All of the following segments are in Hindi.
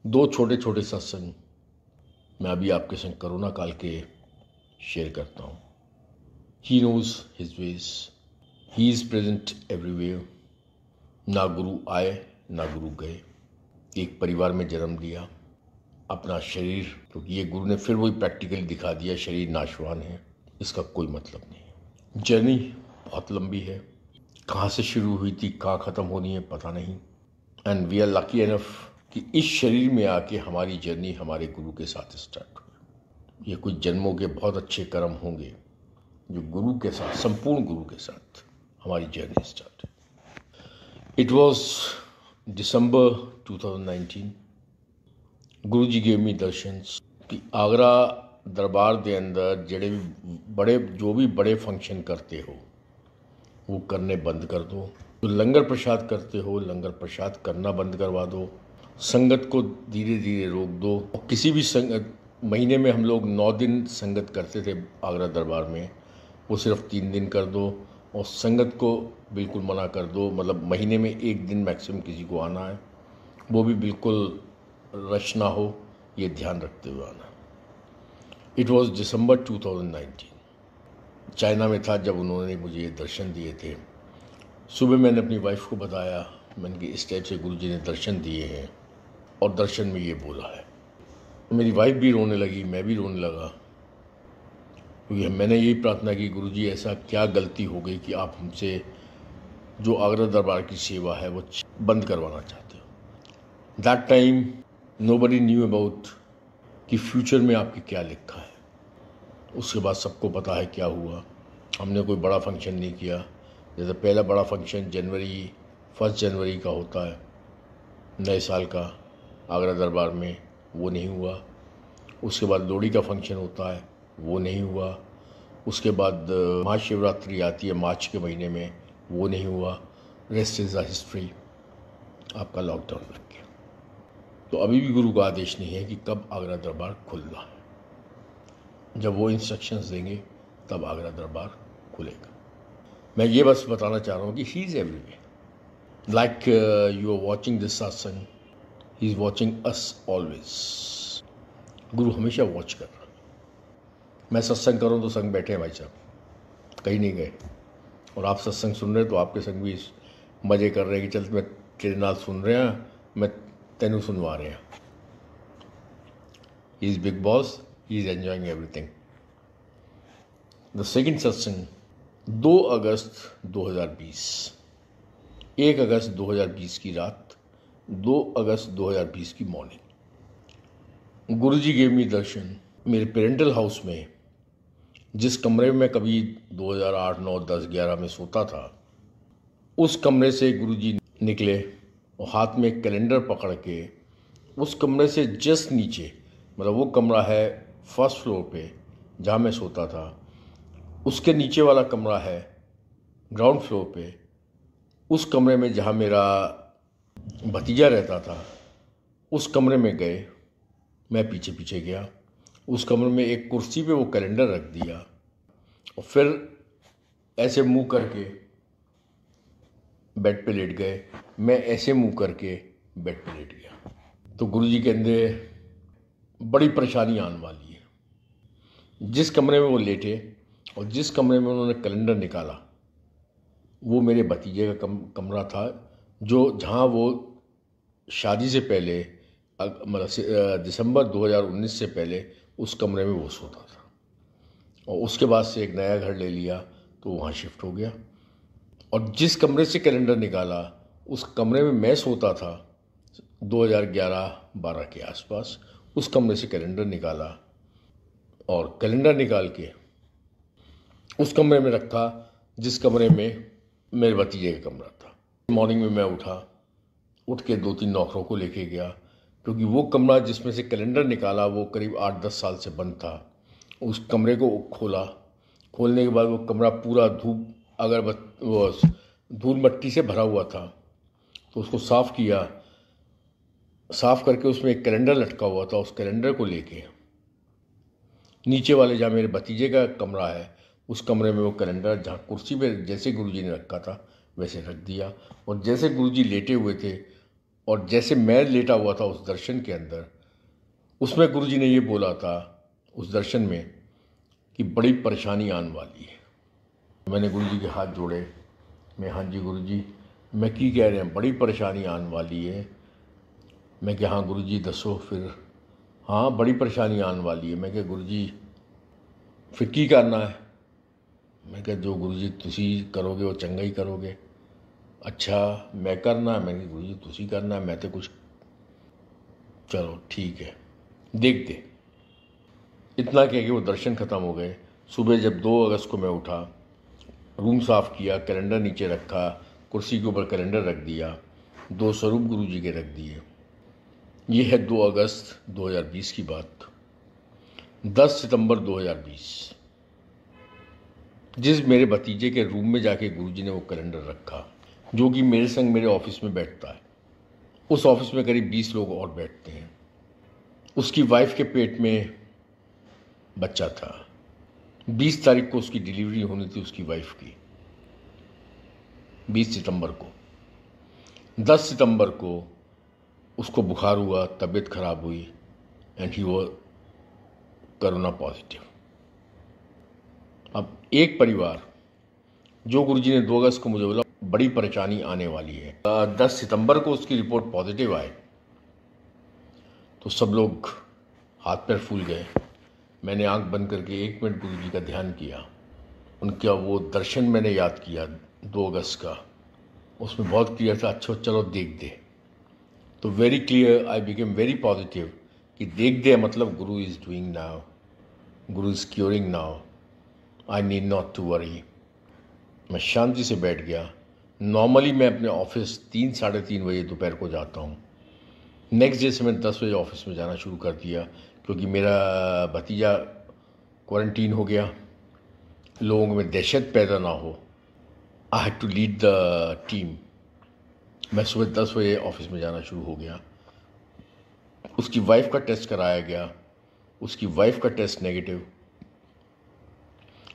दो छोटे छोटे सत्संग मैं अभी आपके संग कोरोना काल के शेयर करता हूँ। He knows his ways, he is present everywhere. ना गुरु आए ना गुरु गए। एक परिवार में जन्म लिया, अपना शरीर, क्योंकि ये गुरु ने फिर वही प्रैक्टिकली दिखा दिया, शरीर नाशवान है, इसका कोई मतलब नहीं है। जर्नी बहुत लंबी है, कहाँ से शुरू हुई थी कहाँ ख़त्म होनी है पता नहीं। And we are lucky enough कि इस शरीर में आके हमारी जर्नी हमारे गुरु के साथ स्टार्ट हुई। ये कुछ जन्मों के बहुत अच्छे कर्म होंगे जो गुरु के साथ, संपूर्ण गुरु के साथ हमारी journey start. It was December 2019। Guru ji gave me दर्शन कि आगरा दरबार के अंदर जो भी बड़े फंक्शन करते हो वो करने बंद कर दो। जो लंगर प्रसाद करते हो लंगर प्रसाद करना बंद करवा दो। संगत को धीरे धीरे रोक दो। और किसी भी महीने में हम लोग 9 दिन संगत करते थे आगरा दरबार में, वो सिर्फ 3 दिन कर दो। और संगत को बिल्कुल मना कर दो, मतलब महीने में 1 दिन मैक्सिमम किसी को आना है, वो भी बिल्कुल रश ना हो, ये ध्यान रखते हुए आना। It was December 2019। चाइना में था जब उन्होंने मुझे ये दर्शन दिए थे। सुबह मैंने अपनी वाइफ को बताया, मैंने कि इस टाइप से गुरु जी ने दर्शन दिए हैं और दर्शन में ये बोला है। मेरी वाइफ भी रोने लगी, मैं भी रोने लगा, क्योंकि मैंने यही प्रार्थना की, गुरु जी ऐसा क्या गलती हो गई कि आप हमसे जो आगरा दरबार की सेवा है वो बंद करवाना चाहते हो। That time nobody knew about कि फ्यूचर में आपके क्या लिखा है। उसके बाद सबको पता है क्या हुआ। हमने कोई बड़ा फंक्शन नहीं किया। जैसे पहला बड़ा फंक्शन 1 जनवरी का होता है, नए साल का, आगरा दरबार में, वो नहीं हुआ। उसके बाद लोहड़ी का फंक्शन होता है, वो नहीं हुआ। उसके बाद महाशिवरात्रि आती है मार्च के महीने में, वो नहीं हुआ। Rest is the history. आपका लॉकडाउन लग गया। तो अभी भी गुरु का आदेश नहीं है कि कब आगरा दरबार खुलना है। जब वो इंस्ट्रक्शंस देंगे तब आगरा दरबार खुलेगा। मैं ये बस बताना चाह रहा हूँ कि he is everywhere. Like you are watching this satsang, he is watching us always. गुरु हमेशा वॉच कर रहा है। मैं सत्संग करूँ तो संग बैठे हैं भाई साहब, कहीं नहीं गए। और आप सत्संग सुन रहे हैं तो आपके संग भी मज़े कर रहे हैं कि चल मैं तेरे नाल सुन रहे हैं, मैं तेनू सुनवा रहे हैं। He is big boss, he is enjoying everything. The second सत्संग 2 अगस्त 2020, 1 अगस्त 2020 की रात, 2 अगस्त 2020 की मॉर्निंग। गुरु जी गेव मी दर्शन मेरे पेरेंटल हाउस में, जिस कमरे में कभी 2008, 9, 10, 11 में सोता था, उस कमरे से गुरु जी निकले और हाथ में एक कैलेंडर पकड़ के उस कमरे से जस्ट नीचे, मतलब वो कमरा है फर्स्ट फ्लोर पे जहाँ मैं सोता था, उसके नीचे वाला कमरा है ग्राउंड फ्लोर पे। उस कमरे में जहाँ मेरा भतीजा रहता था, उस कमरे में गए। मैं पीछे पीछे गया। उस कमरे में एक कुर्सी पे वो कैलेंडर रख दिया और फिर ऐसे मुंह करके बेड पे लेट गए। मैं ऐसे मुंह करके बेड पे लेट गया। तो गुरु जी कहते बड़ी परेशानी आने वाली है। जिस कमरे में वो लेटे और जिस कमरे में उन्होंने कैलेंडर निकाला, वो मेरे भतीजे का कमरा था, जो जहाँ वो शादी से पहले, मतलब दिसंबर 2019 से पहले उस कमरे में वो सोता था। और उसके बाद से एक नया घर ले लिया तो वहाँ शिफ्ट हो गया। और जिस कमरे से कैलेंडर निकाला, उस कमरे में मैं सोता था 2011-12 के आसपास। उस कमरे से कैलेंडर निकाला और कैलेंडर निकाल के उस कमरे में रखा जिस कमरे में मेरे भतीजे का कमरा था। मॉर्निंग में मैं उठ के 2-3 नौकरों को लेके गया, क्योंकि वो कमरा जिसमें से कैलेंडर निकाला वो करीब 8-10 साल से बंद था। उस कमरे को खोला। खोलने के बाद वो कमरा पूरा धूल मट्टी से भरा हुआ था। तो उसको साफ़ किया। साफ़ करके उसमें एक कैलेंडर लटका हुआ था। उस कैलेंडर को लेके नीचे वाले जहाँ मेरे भतीजे का कमरा है, उस कमरे में वो कैलेंडर जहाँ कुर्सी पे जैसे गुरुजी ने रखा था वैसे रख दिया। और जैसे गुरुजी लेटे हुए थे और जैसे मैं लेटा हुआ था उस दर्शन के अंदर, उसमें गुरुजी ने ये बोला था उस दर्शन में कि बड़ी परेशानी आने वाली है। मैंने गुरुजी के हाथ जोड़े, मैं हाँ जी गुरुजी, मैं की कह रहे हैं बड़ी परेशानी आने वाली है। मैं क्या हाँ गुरुजी दसो फिर, हाँ बड़ी परेशानी आने वाली है। मैं क्या गुरुजी फिर की करना है। मैं क्या जो गुरुजी तुसी करोगे वो चंगा ही करोगे। अच्छा मैं करना है। मैं गुरुजी तुसी करना है, मैं तो कुछ, चलो ठीक है देख दे। इतना कह के वो दर्शन ख़त्म हो गए। सुबह जब 2 अगस्त को मैं उठा, रूम साफ़ किया, कैलेंडर नीचे रखा, कुर्सी के ऊपर कैलेंडर रख दिया, 2 स्वरूप गुरुजी के रख दिए। ये है 2 अगस्त 2020 की बात। 10 सितंबर 2020 जिस मेरे भतीजे के रूम में जाके गुरुजी ने वो कैलेंडर रखा, जो कि मेरे संग मेरे ऑफिस में बैठता है। उस ऑफिस में करीब 20 लोग और बैठते हैं। उसकी वाइफ के पेट में बच्चा था। 20 तारीख को उसकी डिलीवरी होनी थी उसकी वाइफ की, 20 सितंबर को। 10 सितंबर को उसको बुखार हुआ, तबीयत खराब हुई and he was corona positive. अब एक परिवार, जो गुरुजी ने 2 अगस्त को मुझे बोला बड़ी परेशानी आने वाली है, 10 सितंबर को उसकी रिपोर्ट पॉजिटिव आए तो सब लोग हाथ पैर फूल गए। मैंने आंख बंद करके 1 मिनट गुरुजी का ध्यान किया। उनका वो दर्शन मैंने याद किया 2 अगस्त का, उसमें बहुत क्लियर था, अच्छा चलो देख दे। तो very clear, I became very positive कि देख दे मतलब guru is doing now, guru is curing now, I need not to worry. मैं शांति से बैठ गया। नॉर्मली मैं अपने ऑफिस 3 साढ़े 3 बजे दोपहर को जाता हूँ। नेक्स्ट डे से मैंने 10 बजे ऑफिस में जाना शुरू कर दिया, क्योंकि मेरा भतीजा क्वारंटीन हो गया, लोगों में दहशत पैदा ना हो। I had to lead the team. मैं सुबह 10 बजे ऑफिस में जाना शुरू हो गया। उसकी वाइफ का टेस्ट कराया गया, उसकी वाइफ का टेस्ट नेगेटिव,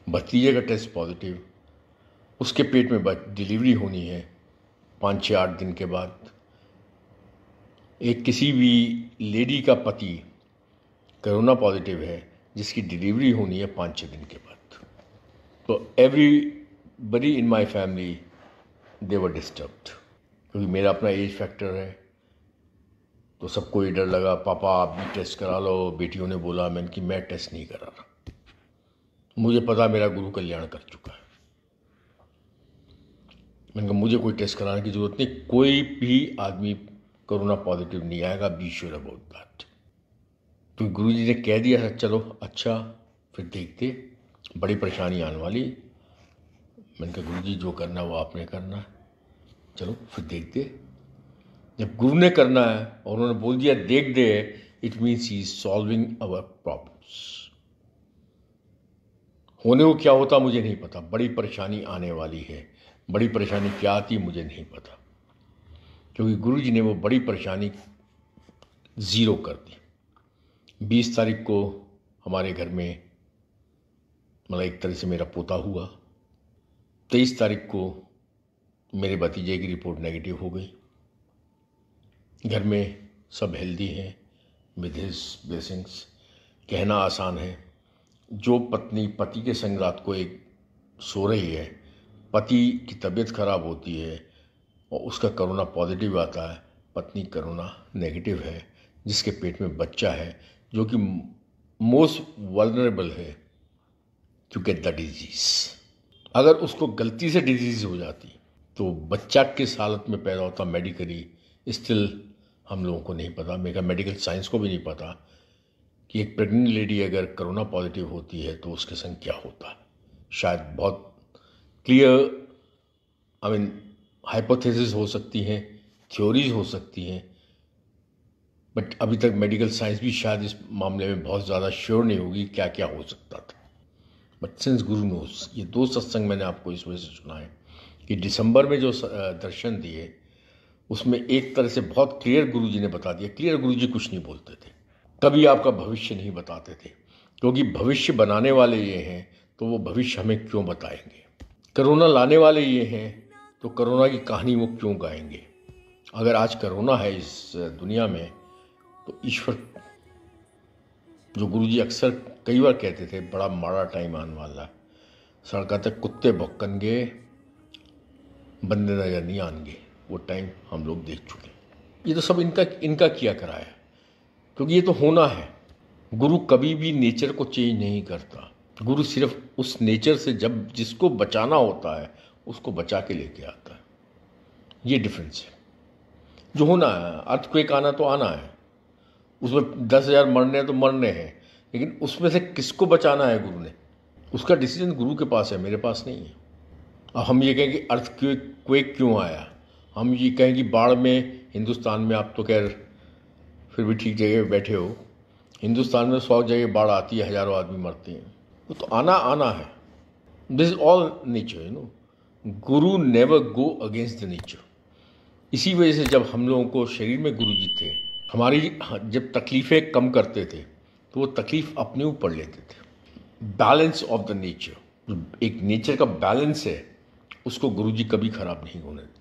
भतीजे का टेस्ट पॉजिटिव। उसके पेट में डिलीवरी होनी है 5 6 8 दिन के बाद। एक किसी भी लेडी का पति कोरोना पॉजिटिव है जिसकी डिलीवरी होनी है 5 6 दिन के बाद। तो everybody in my family they were disturbed, क्योंकि मेरा अपना एज फैक्टर है। तो सबको ये डर लगा, पापा आप भी टेस्ट करा लो। बेटियों ने बोला, मैंने कि मैं टेस्ट नहीं करा रहा, मुझे पता मेरा गुरु कल्याण कर चुका है। मैंने कहा मुझे कोई टेस्ट कराने की ज़रूरत नहीं, कोई भी आदमी कोरोना पॉजिटिव नहीं आएगा, बी श्योर अबाउट दैट। तो गुरुजी ने कह दिया था चलो अच्छा फिर देखते, बड़ी परेशानी आने वाली। मैंने कहा गुरुजी जो करना है वो आपने करना है, चलो फिर देखते। जब गुरु ने करना है और उन्होंने बोल दिया देख दे, it means he is solving our problems. होने को क्या होता मुझे नहीं पता, बड़ी परेशानी आने वाली है। बड़ी परेशानी क्या आती मुझे नहीं पता, क्योंकि गुरुजी ने वो बड़ी परेशानी ज़ीरो कर दी। 20 तारीख को हमारे घर में मतलब एक तरह से मेरा पोता हुआ। 23 तारीख को मेरे भतीजे की रिपोर्ट नेगेटिव हो गई। घर में सब हेल्दी हैं विद हिज ब्लेसिंग्स। कहना आसान है, जो पत्नी पति के संग रात को एक सो रही है, पति की तबीयत खराब होती है और उसका कोरोना पॉजिटिव आता है, पत्नी कोरोना नेगेटिव है, जिसके पेट में बच्चा है जो कि मोस्ट वल्नरेबल है टू गेट द डिजीज़। अगर उसको गलती से डिजीज़ हो जाती तो बच्चा किस हालत में पैदा होता मेडिकली स्टिल हम लोगों को नहीं पता। मेरा मेडिकल साइंस को भी नहीं पता कि एक प्रेग्नेंट लेडी अगर कोरोना पॉजिटिव होती है तो उसके संग क्या होता है। शायद बहुत क्लियर हाइपोथेसिस हो सकती हैं, थ्योरीज हो सकती हैं, बट अभी तक मेडिकल साइंस भी शायद इस मामले में बहुत ज़्यादा श्योर नहीं होगी क्या क्या हो सकता था। बट सिंस गुरु नोस, ये 2 सत्संग मैंने आपको इस वजह से सुना है कि दिसंबर में जो दर्शन दिए उसमें एक तरह से बहुत क्लियर गुरुजी ने बता दिया। क्लियर गुरुजी कुछ नहीं बोलते थे, कभी आपका भविष्य नहीं बताते थे, क्योंकि भविष्य बनाने वाले ये हैं तो वो भविष्य हमें क्यों बताएंगे। कोरोना लाने वाले ये हैं तो कोरोना की कहानी वो क्यों गाएंगे। अगर आज कोरोना है इस दुनिया में तो ईश्वर, जो गुरुजी अक्सर कई बार कहते थे, बड़ा माड़ा टाइम आने वाला है, सड़क तक कुत्ते भौंकणगे, बंदे नजर नहीं आएंगे, वो टाइम हम लोग देख चुके हैं। ये तो सब इनका किया कराया, क्योंकि ये तो होना है। गुरु कभी भी नेचर को चेंज नहीं करता। गुरु सिर्फ उस नेचर से जब जिसको बचाना होता है उसको बचा के लेके आता है। ये डिफरेंस है। जो होना है, अर्थक्वेक आना तो आना है, उसमें 10,000 मरने हैं तो मरने हैं, लेकिन उसमें से किसको बचाना है गुरु ने, उसका डिसीजन गुरु के पास है, मेरे पास नहीं है। अब हम ये कहें कि अर्थक्वेक क्यों आया, हम ये कहें कि बाढ़ में हिंदुस्तान में, आप तो खैर फिर भी ठीक जगह बैठे हो, हिंदुस्तान में 100 जगह बाढ़ आती है, हज़ारों आदमी मरते हैं, वो तो आना है। This is all nature, Guru never go against the nature. इसी वजह से जब हम लोगों को शरीर में गुरु जी थे, हमारी जब तकलीफ़ें कम करते थे तो वो तकलीफ़ अपने ऊपर लेते थे। बैलेंस ऑफ द नेचर, एक नेचर का बैलेंस है, उसको गुरु जी कभी ख़राब नहीं होने देते।